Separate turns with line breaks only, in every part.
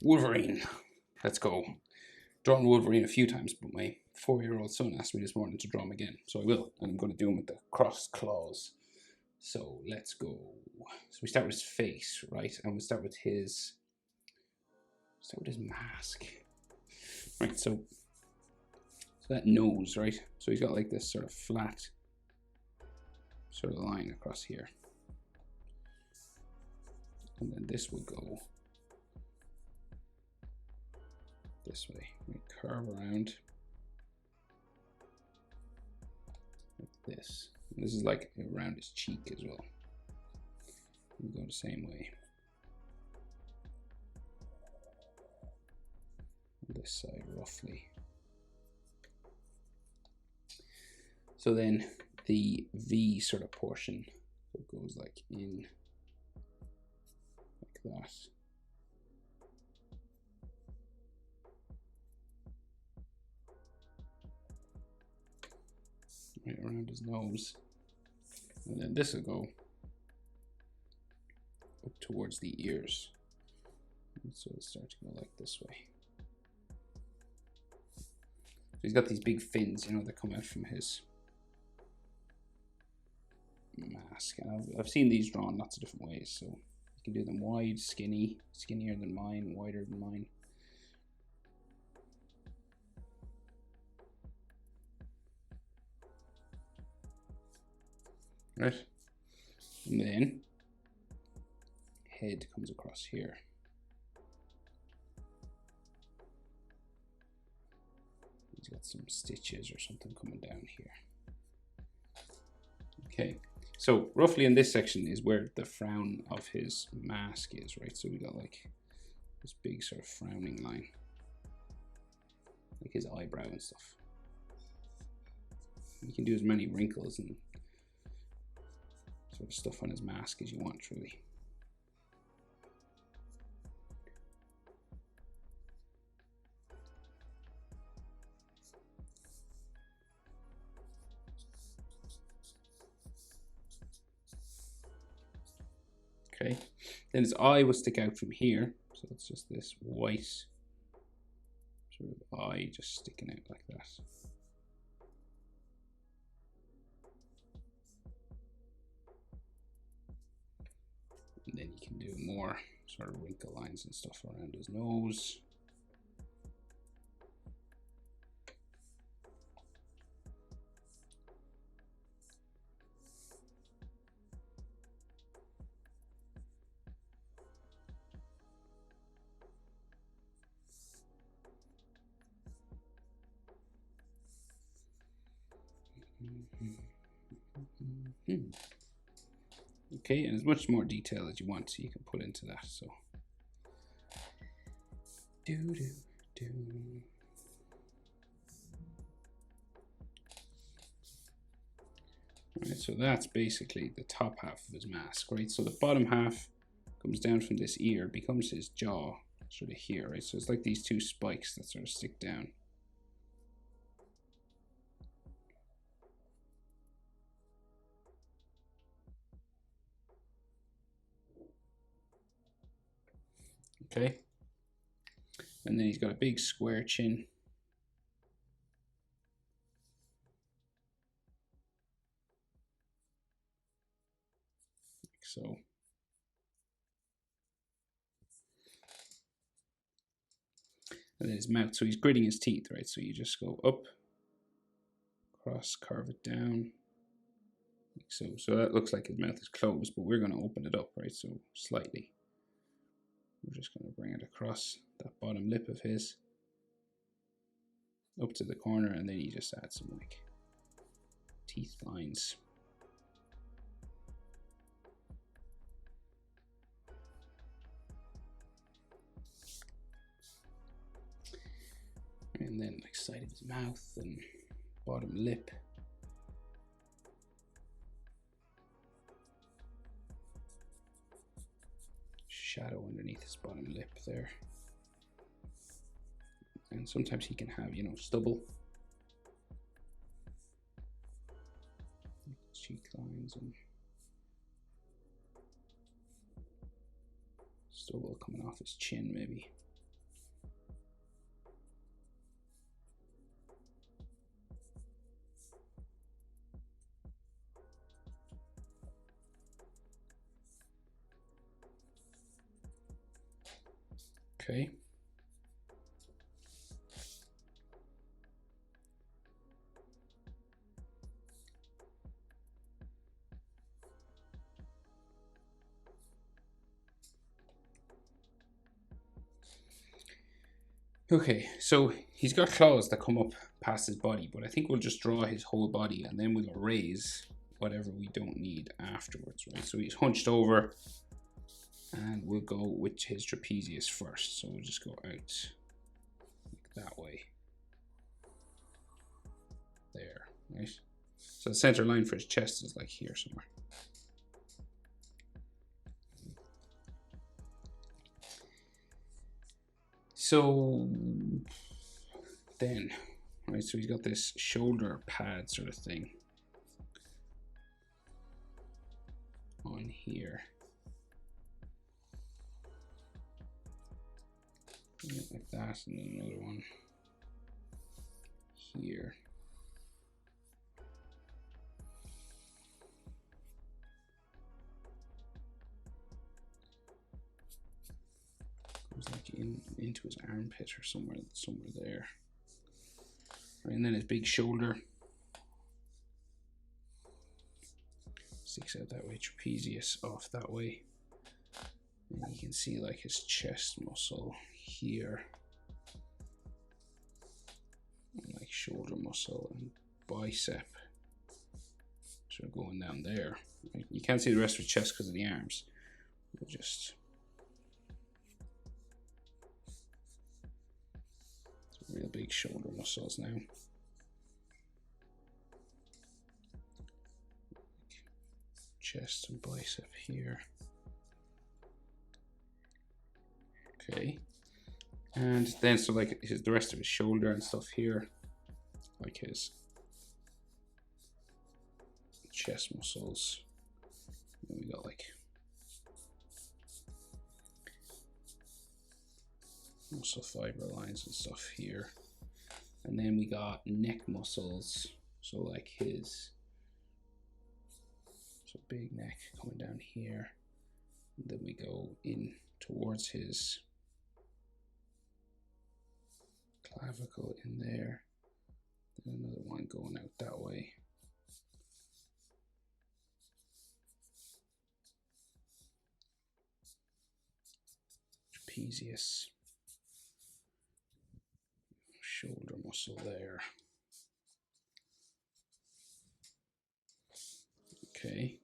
Wolverine. Let's go. Drawn Wolverine a few times, but my 4-year-old son asked me this morning to draw him again, so I will, and I'm going to do him with the cross claws. So let's go. So we start with his face, right? And we start with his mask. Right, so that nose, right? So he's got like this sort of flat sort of line across here. And then this will go this way. We curve around like this. And this is like around his cheek as well. We go the same way. On this side, roughly. So then the V sort of portion, so it goes like in like that. Right around his nose. And then this will go up towards the ears. And so it'll start to go like this way. So he's got these big fins, you know, that come out from his mask. And I've seen these drawn lots of different ways. So you can do them wide, skinny, skinnier than mine, wider than mine. Right, and then head comes across here. He's got some stitches or something coming down here. Okay, so roughly in this section is where the frown of his mask is, right? So we got like this big sort of frowning line, like his eyebrow and stuff. You can do as many wrinkles and sort of stuff on his mask as you want, really. Okay, then his eye will stick out from here, so it's just this white sort of eye just sticking out like that. And then you can do more sort of wrinkle lines and stuff around his nose. Okay, and as much more detail as you want, so you can put into that. So, Right, so that's basically the top half of his mask, right? So the bottom half comes down from this ear, becomes his jaw, sort of here, right? So it's like these two spikes that sort of stick down. Okay, and then he's got a big square chin. Like so. And then his mouth, so he's gritting his teeth, right? So you just go up, cross, carve it down, like so. So that looks like his mouth is closed, but we're going to open it up, right? So slightly. We're just going to bring it across that bottom lip of his, up to the corner, and then you just add some like teeth lines. And then like side of his mouth and bottom lip. Shadow underneath his bottom lip there. And sometimes he can have, you know, stubble. Cheek lines and stubble coming off his chin maybe. Okay. Okay, so he's got claws that come up past his body, but I think we'll just draw his whole body and then we'll erase whatever we don't need afterwards, right? So he's hunched over and we'll go with his trapezius first. So we'll just go out that way. There, right? So the center line for his chest is like here somewhere. So then, right, so he's got this shoulder pad sort of thing on here. Like that, and then another one here. Goes like into his armpit or somewhere there. Right, and then his big shoulder sticks out that way, trapezius off that way. And you can see like his chest muscle here. And like shoulder muscle and bicep sort of going down there. Right? You can't see the rest of his chest because of the arms. We'll just real big shoulder muscles now. Chest and bicep here. Okay. And then so like the rest of his shoulder and stuff here, like his chest muscles. And we got like muscle fiber lines and stuff here. And then we got neck muscles. So like his big neck coming down here. And then we go in towards his clavicle in there. Then another one going out that way. Trapezius. Shoulder muscle there. Okay.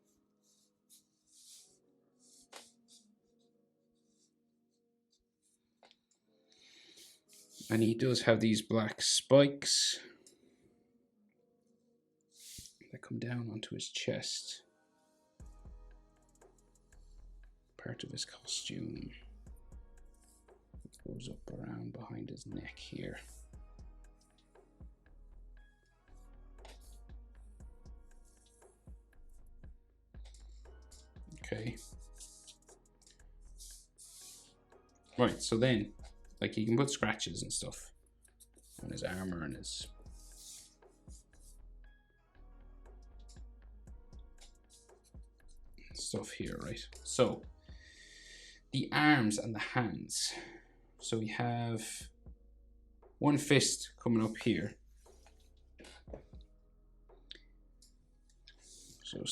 And he does have these black spikes that come down onto his chest. Part of his costume. It goes up around behind his neck here. Okay. Right, so then, like you can put scratches and stuff on his armor and his stuff here, right? So the arms and the hands. So we have one fist coming up here. So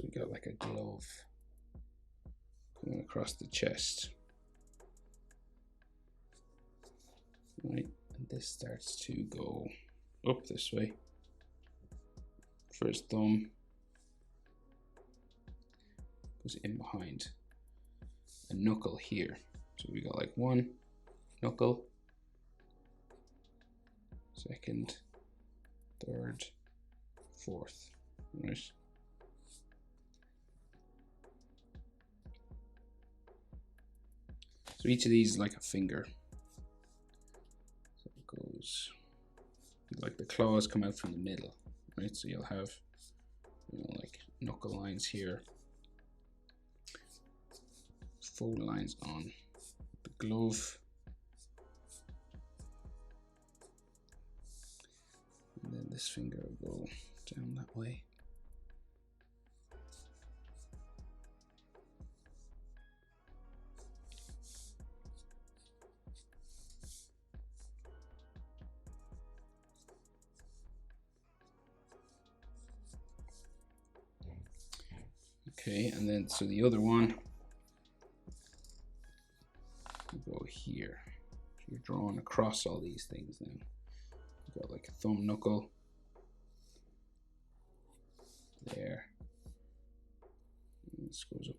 we got like a glove going across the chest. Right, and this starts to go up this way for his thumb. Goes in behind a knuckle here. So we got like one knuckle, second, third, fourth, right? So each of these is like a finger. So it goes, like the claws come out from the middle, right? So you'll have, you know, like knuckle lines here, fold lines on the glove, and then this finger will go down that way. Okay, and then so the other one will go here. So you're drawing across all these things now. You've got like a thumb knuckle there. And this goes up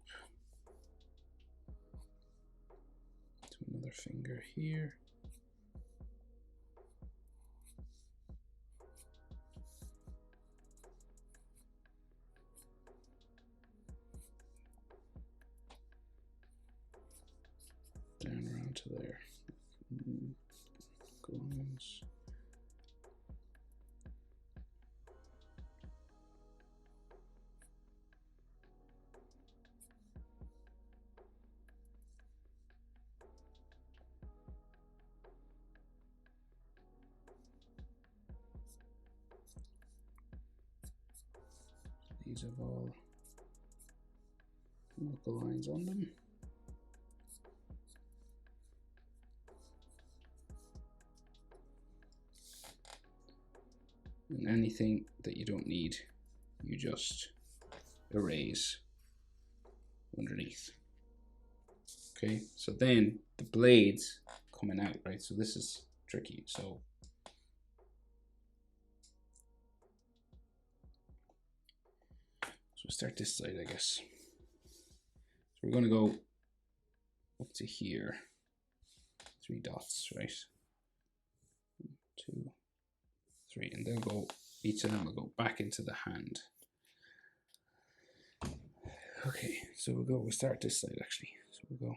to another finger here. Down around to there. Lines. These have all knuckle lines on them. And anything that you don't need, you just erase underneath. Okay, so then the blades coming out, right? So this is tricky. So we'll start this side, I guess. So we're going to go up to here, 3 dots, right? 1, 2, 3, and they'll go, each of them will go back into the hand. Okay, so we'll start this side actually. So we'll go.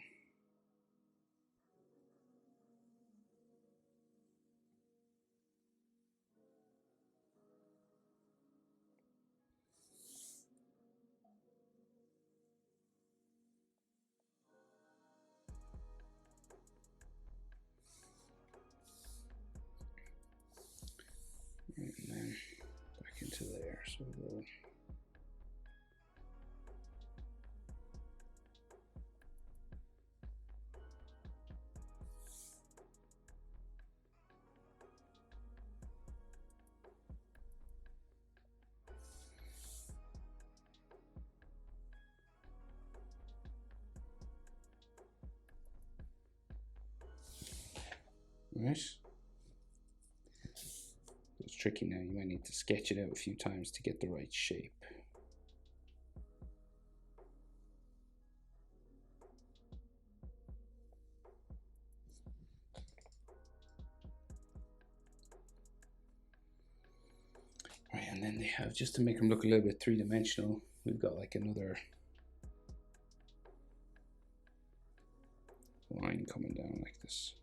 And then back into there, so we'll go. Right. It's tricky now, you might need to sketch it out a few times to get the right shape. Right, and then they have, just to make them look a little bit three-dimensional, we've got like another line coming down like this.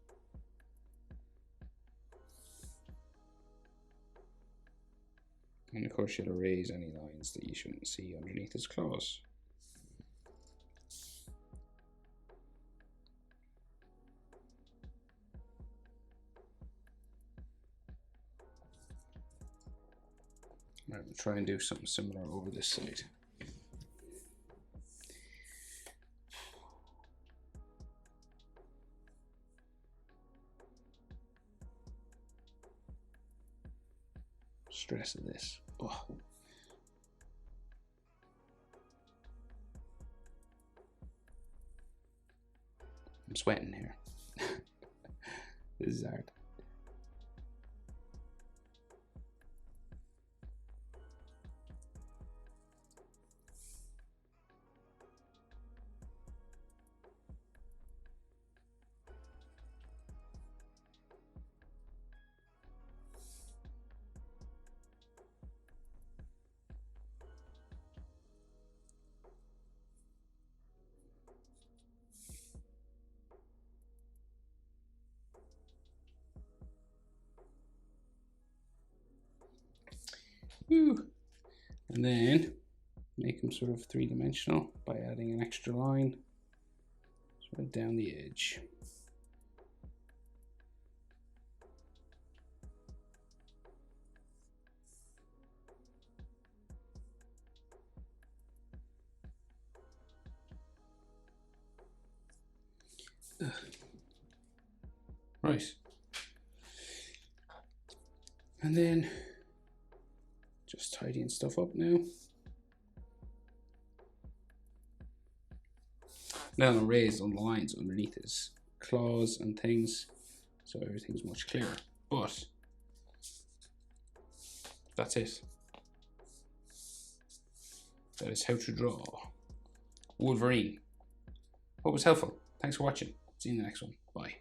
And of course you'll erase any lines that you shouldn't see underneath his claws. Right, we'll try and do something similar over this side. Stress of this. Oh. I'm sweating here. This is hard. Woo. And then make them sort of three-dimensional by adding an extra line sort of down the edge. Right. And then just tidying stuff up now. now raised on the lines underneath his claws and things, so everything's much clearer. But that's it. That is how to draw Wolverine. Hope it was helpful. Thanks for watching. See you in the next one. Bye.